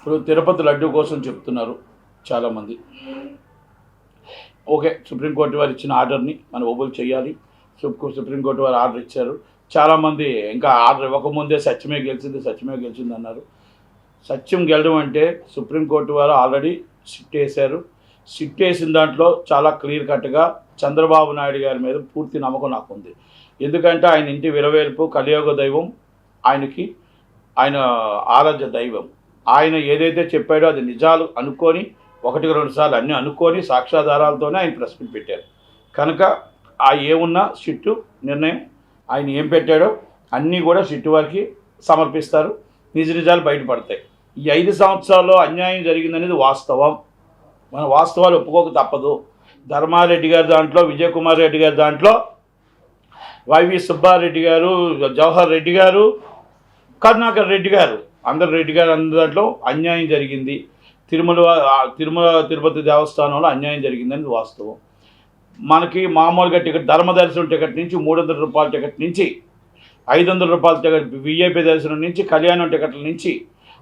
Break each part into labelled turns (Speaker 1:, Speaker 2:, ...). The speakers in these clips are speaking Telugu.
Speaker 1: ఇప్పుడు తిరుపతి లడ్డు కోసం చెప్తున్నారు చాలామంది. ఓకే, సుప్రీంకోర్టు వారు ఇచ్చిన ఆర్డర్ని మనం ఓబుల్ చేయాలి. సుప్రీంకోర్టు వారు ఆర్డర్ ఇచ్చారు. చాలామంది ఇంకా ఆర్డర్ ఇవ్వకముందే సత్యమే గెలిచింది అన్నారు. సత్యం గెలడం అంటే సుప్రీంకోర్టు వారు ఆల్రెడీ సిట్ వేశారు. సిట్ వేసిన దాంట్లో చాలా క్లియర్ కట్గా చంద్రబాబు నాయుడు గారి మీద పూర్తి నమ్మకం నాకు ఉంది. ఎందుకంటే ఆయన ఇంటి విరవేల్పు కలియుగ దైవం, ఆయన ఆరాధ్య దైవం. ఆయన ఏదైతే చెప్పాడో అది నిజాలు అనుకొని, 1-2 సార్లు అన్నీ అనుకొని సాక్ష్యాధారాలతోనే ఆయన ప్రెస్ మీట్ పెట్టారు. కనుక ఆ ఏమున్నా సిట్టు నిర్ణయం, ఆయన ఏం పెట్టాడో అన్నీ కూడా సిట్టు వారికి సమర్పిస్తారు. నిజాలు బయటపడతాయి. ఈ 5 సంవత్సరాల్లో అన్యాయం జరిగిందనేది వాస్తవం. మన వాస్తవాలు ఒప్పుకోక తప్పదు. ధర్మారెడ్డి గారి దాంట్లో, విజయకుమార్ రెడ్డి గారి దాంట్లో, వైవి సుబ్బారెడ్డి గారు, జవహర్ రెడ్డి గారు, కరుణాకర్ రెడ్డి గారు, అందరి దాంట్లో అన్యాయం జరిగింది. తిరుపతి దేవస్థానంలో అన్యాయం జరిగిందని వాస్తవం. మనకి మామూలుగా టికెట్, ధర్మదర్శనం టికెట్ నుంచి 300 రూపాయల టికెట్ నుంచి 500 రూపాయల టికెట్, విఐపి దర్శనం నుంచి, కళ్యాణం టికెట్ల నుంచి,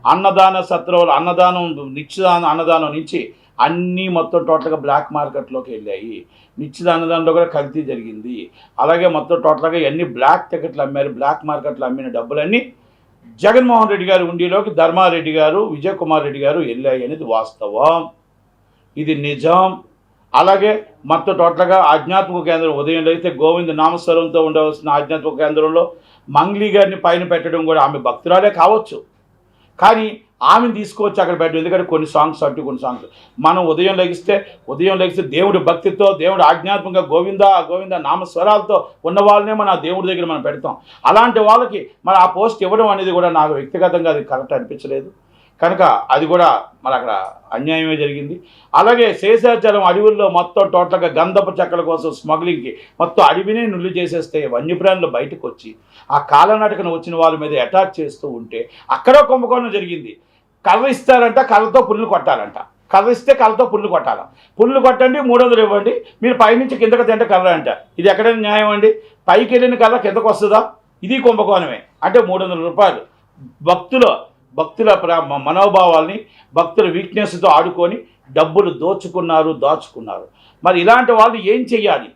Speaker 1: అన్నదాన సత్రాలు, అన్నదానం నుంచి అన్నీ మొత్తం టోటల్గా బ్లాక్ మార్కెట్లోకి వెళ్ళాయి. నిశ్చిత అన్నదానంలో కూడా కల్తీ జరిగింది. అలాగే మొత్తం టోటల్గా ఎన్ని బ్లాక్ టికెట్లు అమ్మారు, బ్లాక్ మార్కెట్లో అమ్మిన డబ్బులన్నీ జగన్మోహన్ రెడ్డి గారి ఉండిలోకి ధర్మారెడ్డి గారు, విజయకుమార్ రెడ్డి గారు వెళ్ళాయి అనేది వాస్తవం. ఇది నిజం. అలాగే మొత్తం టోటల్గా ఆధ్యాత్మిక కేంద్రం ఉదయం అయితే గోవింద నామస్వరంతో ఉండవలసిన ఆధ్యాత్మిక కేంద్రంలో మంగ్లీ గారిని పైన పెట్టడం కూడా, ఆమె భక్తురాలే కావచ్చు కానీ ఆమెను తీసుకొచ్చి అక్కడ పెట్టడం. ఎందుకంటే కొన్ని సాంగ్స్ మనం ఉదయం లెగిస్తే దేవుడి భక్తితో, దేవుడు ఆధ్యాత్మికంగా గోవింద నామస్వరాలతో ఉన్న వాళ్ళనే మన దేవుడి దగ్గర మనం పెడతాం. అలాంటి వాళ్ళకి మన ఆ పోస్ట్ ఇవ్వడం అనేది కూడా నాకు వ్యక్తిగతంగా అది కరెక్ట్ అనిపించలేదు. కనుక అది కూడా మరి అక్కడ అన్యాయమే జరిగింది. అలాగే శేషాచలం అడవుల్లో మొత్తం టోటల్గా గంధపు చెక్కల కోసం స్మగ్లింగ్కి మొత్తం అడవినే నుల్లు చేసేస్తే వన్యప్రాణులు బయటకు వచ్చి ఆ కాలనాటకను వచ్చిన వాళ్ళ మీద అటాక్ చేస్తూ ఉంటే అక్కడ కుంభకోణం జరిగింది. కర్ర ఇస్తారంట, కర్రతో పుల్లు కొట్టాలంట. కర్ర ఇస్తే కర్రతో పుల్లు కొట్టాలి. పుల్లు కొట్టండి, 300 ఇవ్వండి, మీరు పైనుంచి కిందకి తింటే కర్ర అంట. ఇది ఎక్కడైనా న్యాయం అండి? పైకి వెళ్ళిన కర్ర కిందకు వస్తుందా? ఇది కుంభకోణమే. అంటే 300 రూపాయలు భక్తుల మనోభావాల్ని, భక్తుల వీక్నెస్తో ఆడుకొని డబ్బులు దాచుకున్నారు. మరి ఇలాంటి వాళ్ళు ఏం చెయ్యాలి?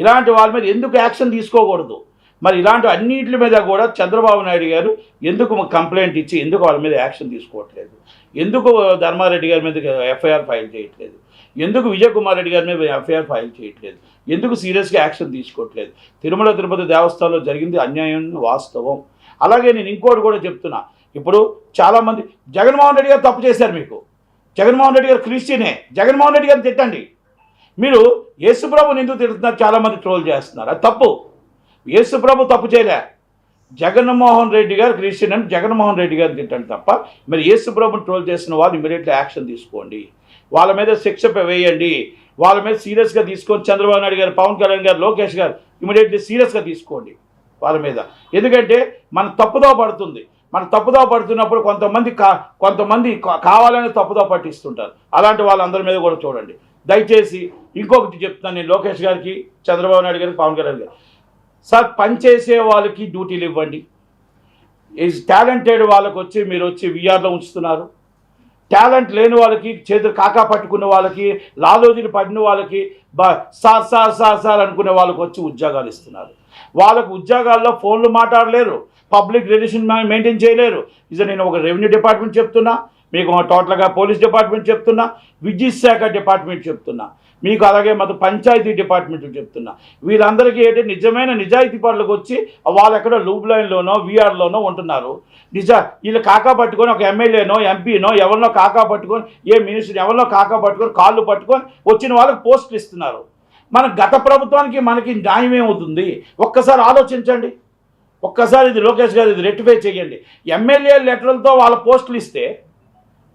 Speaker 1: ఇలాంటి వాళ్ళ మీద ఎందుకు యాక్షన్ తీసుకోకూడదు? మరి ఇలాంటి అన్నింటి మీద కూడా చంద్రబాబు నాయుడు గారు ఎందుకు కంప్లైంట్ ఇచ్చి ఎందుకు వాళ్ళ మీద యాక్షన్ తీసుకోవట్లేదు? ఎందుకు ధర్మారెడ్డి గారి మీద ఎఫ్ఐఆర్ ఫైల్ చేయట్లేదు? ఎందుకు విజయకుమార్ రెడ్డి గారి మీద ఎఫ్ఐఆర్ ఫైల్ చేయట్లేదు? ఎందుకు సీరియస్గా యాక్షన్ తీసుకోవట్లేదు? తిరుపతి దేవస్థానంలో జరిగింది అన్యాయం, వాస్తవం. అలాగే నేను ఇంకోటి కూడా చెప్తున్నా. ఇప్పుడు చాలామంది జగన్మోహన్ రెడ్డి గారు తప్పు చేశారు. మీకు జగన్మోహన్ రెడ్డి గారు క్రిస్టియనే, జగన్మోహన్ రెడ్డి గారిని తిట్టండి. మీరు యేసుప్రభుని ఎందుకు తిడుతున్నారు? చాలామంది ట్రోల్ చేస్తున్నారు. అది తప్పు. యేసుప్రభు తప్పు చేయలే. జగన్మోహన్ రెడ్డి గారు క్రిస్టియన్ అని జగన్మోహన్ రెడ్డి గారిని తిట్టండి తప్ప, మరి యేసుప్రభుని ట్రోల్ చేసిన వాళ్ళు ఇమీడియట్లీ యాక్షన్ తీసుకోండి. వాళ్ళ మీద శిక్ష వేయండి. వాళ్ళ మీద సీరియస్గా తీసుకొని చంద్రబాబు నాయుడు గారు, పవన్ కళ్యాణ్ గారు, లోకేష్ గారు ఇమీడియట్లీ సీరియస్గా తీసుకోండి వాళ్ళ మీద. ఎందుకంటే మన తప్పుదో పడుతున్నప్పుడు కొంతమంది కావాలని తప్పుదో పట్టిస్తుంటారు. అలాంటి వాళ్ళందరి మీద కూడా చూడండి. దయచేసి ఇంకొకటి చెప్తున్నాను నేను లోకేష్ గారికి, చంద్రబాబు నాయుడు గారికి, పవన్ కళ్యాణ్ గారికి. సార్, పనిచేసే వాళ్ళకి డ్యూటీలు ఇవ్వండి. టాలెంటెడ్ వాళ్ళకి మీరు వచ్చి విఆర్లో ఉంచుతున్నారు. టాలెంట్ లేని వాళ్ళకి, చేతులు కాకా పట్టుకున్న వాళ్ళకి, లాలోజీలు పడిన వాళ్ళకి, సార్ అనుకునే వాళ్ళకి వచ్చి ఉద్యోగాలు ఇస్తున్నారు. వాళ్ళకు ఉద్యోగాల్లో ఫోన్లు మాట్లాడలేరు, పబ్లిక్ రిలేషన్ మెయింటైన్ చేయలేరు. నేను ఒక రెవెన్యూ డిపార్ట్మెంట్ చెప్తున్నా, మీకు టోటల్గా పోలీస్ డిపార్ట్మెంట్ చెప్తున్నా, విద్యుత్ శాఖ డిపార్ట్మెంట్ చెప్తున్నా, మీకు అలాగే మొత్తం పంచాయతీ డిపార్ట్మెంట్ చెప్తున్నా. వీళ్ళందరికీ ఏంటంటే నిజమైన నిజాయితీ పనులకు వచ్చి వాళ్ళు ఎక్కడో లూబ్ లైన్లోనో వీఆర్లోనో ఉంటున్నారు. వీళ్ళు కాకా పట్టుకొని ఒక ఎమ్మెల్యేనో ఎంపీనో ఎవరినో కాకా పట్టుకొని, ఏ మినిస్టర్ ఎవరినో కాకా పట్టుకొని కాళ్ళు పట్టుకొని వచ్చిన వాళ్ళకి పోస్టులు ఇస్తున్నారు. మన గత ప్రభుత్వానికి మనకి న్యాయం ఏమవుతుంది? ఒక్కసారి ఆలోచించండి. ఒక్కసారి ఇది లోకేష్ గారు ఇది రెక్టిఫై చేయండి. ఎమ్మెల్యే లెటర్లతో వాళ్ళ పోస్టులు ఇస్తే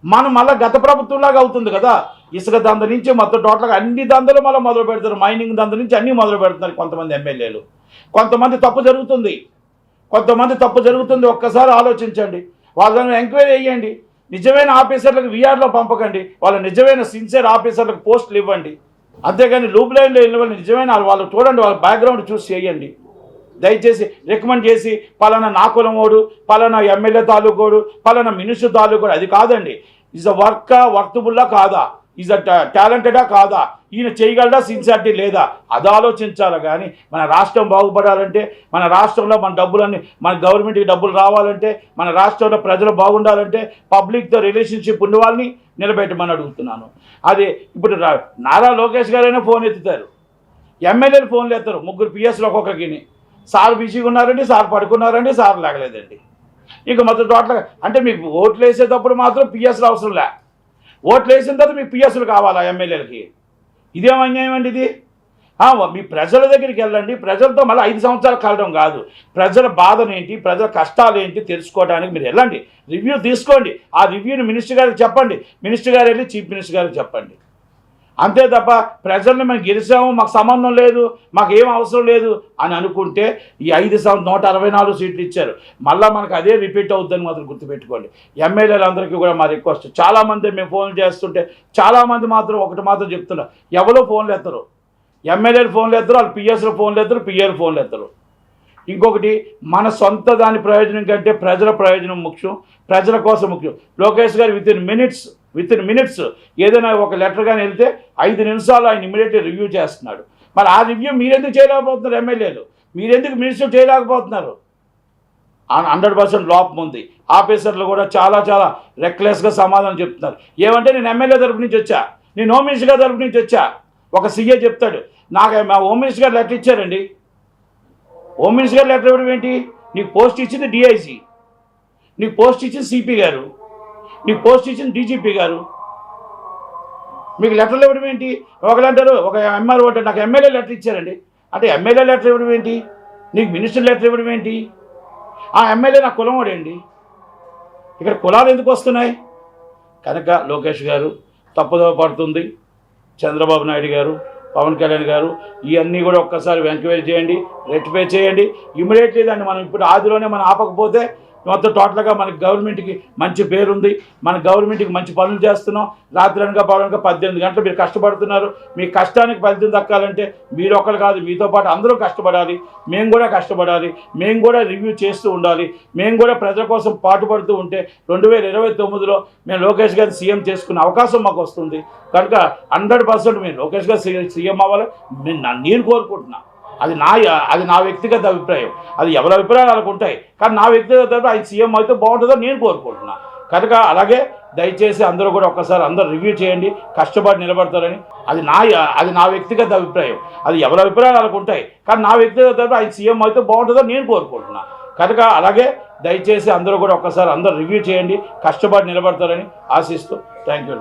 Speaker 1: మనం మళ్ళీ గత ప్రభుత్వంలాగా అవుతుంది కదా. ఇసుక దంద నుంచి మొత్తం టోటల్గా అన్ని దందలు మళ్ళీ మొదలు పెడతారు. మైనింగ్ దంద నుంచి అన్నీ మొదలు పెడుతున్నారు కొంతమంది ఎమ్మెల్యేలు. కొంతమంది తప్పు జరుగుతుంది. ఒక్కసారి ఆలోచించండి. వాళ్ళని ఎంక్వైరీ చేయండి. నిజమైన ఆఫీసర్లకు వీఆర్లో పంపకండి. వాళ్ళ నిజమైన సిన్సియర్ ఆఫీసర్లకు పోస్టులు ఇవ్వండి. అంతేగాని లూబ్ లైన్లో వెళ్ళిన వాళ్ళు నిజమైన వాళ్ళు చూడండి, వాళ్ళ బ్యాక్గ్రౌండ్ చూసి చేయండి. దయచేసి రికమెండ్ చేసి పలానా నా కులమోడు, పలానా ఎమ్మెల్యే తాలూకోడు, పలానా మినిస్టర్ తాలూకోడు, అది కాదండి. ఈజ్ అ వర్కబుల్లా కాదా, ఈజ్ అ టాలెంటెడా కాదా, ఈయన చేయగలడా, సిన్సియారిటీ లేదా, అది ఆలోచించాలి. కానీ మన రాష్ట్రం బాగుపడాలంటే, మన రాష్ట్రంలో మన డబ్బులన్నీ, మన గవర్నమెంట్కి డబ్బులు రావాలంటే, మన రాష్ట్రంలో ప్రజలు బాగుండాలంటే పబ్లిక్తో రిలేషన్షిప్ ఉన్న వాళ్ళని నిలబెట్టమని అడుగుతున్నాను. అది ఇప్పుడు నారా లోకేష్ గారైనా ఫోన్ ఎత్తుతారు, ఎమ్మెల్యేలు ఫోన్లు ఎత్తారు, ముగ్గురు పిఎస్లు ఒక్కొక్కరికి. సార్ బిజీగా ఉన్నారండి, సార్ పడుకున్నారండి, సార్ లేగలేదండి. ఇంకా మొత్తం టోటల్ అంటే మీకు ఓట్లు వేసేటప్పుడు మాత్రం పిఎస్లు అవసరం లే, ఓట్లు వేసిన తర్వాత మీకు పిఎస్లు కావాలా ఎమ్మెల్యేలకి? ఇదేం అన్యాయం అండి ఇది? మీ ప్రజల దగ్గరికి వెళ్ళండి, ప్రజలతో మళ్ళీ 5 సంవత్సరాలు కలడం కాదు, ప్రజల బాధనేంటి, ప్రజల కష్టాలు ఏంటి తెలుసుకోవడానికి మీరు వెళ్ళండి, రివ్యూ తీసుకోండి. ఆ రివ్యూని మినిస్టర్ గారికి చెప్పండి, మినిస్టర్ గారు వెళ్ళి చీఫ్ మినిస్టర్ గారికి చెప్పండి. అంతే తప్ప ప్రజల్ని మేము గెలిచాము, మాకు సంబంధం లేదు, మాకు ఏం అవసరం లేదు అని అనుకుంటే ఈ 164 సీట్లు ఇచ్చారు, మళ్ళీ మనకు అదే రిపీట్ అవుతుందని మాత్రం గుర్తుపెట్టుకోండి. ఎమ్మెల్యేలందరికీ కూడా మా రిక్వెస్ట్, చాలామంది మేము ఫోన్లు చేస్తుంటే చాలామంది మాత్రం ఒకటి మాత్రం చెప్తున్నారు, ఎవరో ఫోన్లు ఎత్తరు, ఎమ్మెల్యేలు ఫోన్లు ఎత్తరు, వాళ్ళు పిఎస్లు ఫోన్లు ఎత్తరు, పిఏలు ఫోన్లు ఎత్తరు. ఇంకొకటి, మన సొంత దాని ప్రయోజనం కంటే ప్రజల ప్రయోజనం ముఖ్యం, ప్రజల కోసం ముఖ్యం. లోకేష్ గారు విత్ ఇన్ మినిట్స్ ఏదైనా ఒక లెటర్ కానీ వెళ్తే 5 నిమిషాలు ఆయన ఇమీడియట్లీ రివ్యూ చేస్తున్నాడు. మరి ఆ రివ్యూ మీరెందుకు చేయలేకపోతున్నారు? ఎమ్మెల్యేలు మీరెందుకు మినిస్టర్ చేయలేకపోతున్నారు? 100% లోపం ఉంది. ఆఫీసర్లు కూడా చాలా రెక్లెస్గా సమాధానం చెప్తున్నారు. ఏమంటే నేను ఎమ్మెల్యే తరపు నుంచి వచ్చా, నేను హోమ్ మినిస్టర్ గారి తరపు నుంచి వచ్చా. ఒక సీఏ చెప్తాడు, నాకు మా హోమ్ మినిస్టర్ గారు లెటర్ ఇచ్చారండి. హోమ్ మినిస్టర్ గారు లెటర్ ఇవ్వడం ఏంటి? నీకు పోస్ట్ ఇచ్చింది డిఐజీ, నీకు పోస్ట్ ఇచ్చింది సిపి గారు, నీకు పోస్ట్ ఇచ్చింది డీజీపీ గారు, మీకు లెటర్లు ఇవ్వడం ఏంటి? ఒకరంటారు, ఒక ఎంఆర్ఓ అంటే నాకు ఎమ్మెల్యే లెటర్ ఇచ్చారండి అంటే ఎమ్మెల్యే లెటర్ ఇవ్వడం ఏంటి? నీకు మినిస్టర్ లెటర్ ఇవ్వడం ఏంటి? ఆ ఎమ్మెల్యే నా కులం వాడేంటి? ఇక్కడ కులాలు ఎందుకు వస్తున్నాయి? కనుక లోకేష్ గారు తప్పుదోవ పడుతుంది, చంద్రబాబు నాయుడు గారు, పవన్ కళ్యాణ్ గారు ఇవన్నీ కూడా ఒక్కసారి ఎంక్వైరీ చేయండి, రెక్టిఫై చేయండి. ఇమీడియట్లీ దాన్ని మనం ఇప్పుడు ఆదిలోనే మనం ఆపకపోతే మొత్తం టోటల్గా మనకి గవర్నమెంట్కి మంచి పేరుంది, మన గవర్నమెంట్కి మంచి పనులు చేస్తున్నాం. రాత్రనగా పవనగా 18 గంటలు మీరు కష్టపడుతున్నారు. మీ కష్టానికి ఫలితం దక్కాలంటే మీరు ఒక్కరు కాదు, మీతో పాటు అందరూ కష్టపడాలి, మేము కూడా కష్టపడాలి, మేము కూడా రివ్యూ చేస్తూ ఉండాలి, మేము కూడా ప్రజల కోసం పాటుపడుతూ ఉంటే 2029లో మేము లోకేష్ గారిని సీఎం చేసుకునే అవకాశం మాకు వస్తుంది. కనుక 100% మేము లోకేష్ గారు సీఎం అవ్వాలని నేను కోరుకుంటున్నాను. అది నా వ్యక్తిగత అభిప్రాయం, అది ఎవరి అభిప్రాయాలు వాళ్ళకు ఉంటాయి. కానీ నా వ్యక్తిగత అభిప్రాయం ఆయన సీఎం అయితే బాగుంటుందో నేను కోరుకుంటున్నాను. కనుక అలాగే దయచేసి అందరూ కూడా ఒక్కసారి అందరూ రివ్యూ చేయండి, కష్టపడి నిలబడతారని. అది నా వ్యక్తిగత అభిప్రాయం, అది ఎవరి అభిప్రాయాలు వాళ్ళకు ఉంటాయి. కానీ నా వ్యక్తిగత అభిప్రాయం ఆయన సీఎం అయితే బాగుంటుందో నేను కోరుకుంటున్నాను. కనుక అలాగే దయచేసి అందరూ కూడా ఒక్కసారి అందరూ రివ్యూ చేయండి, కష్టపడి నిలబడతారని ఆశిస్తూ థ్యాంక్ యూ.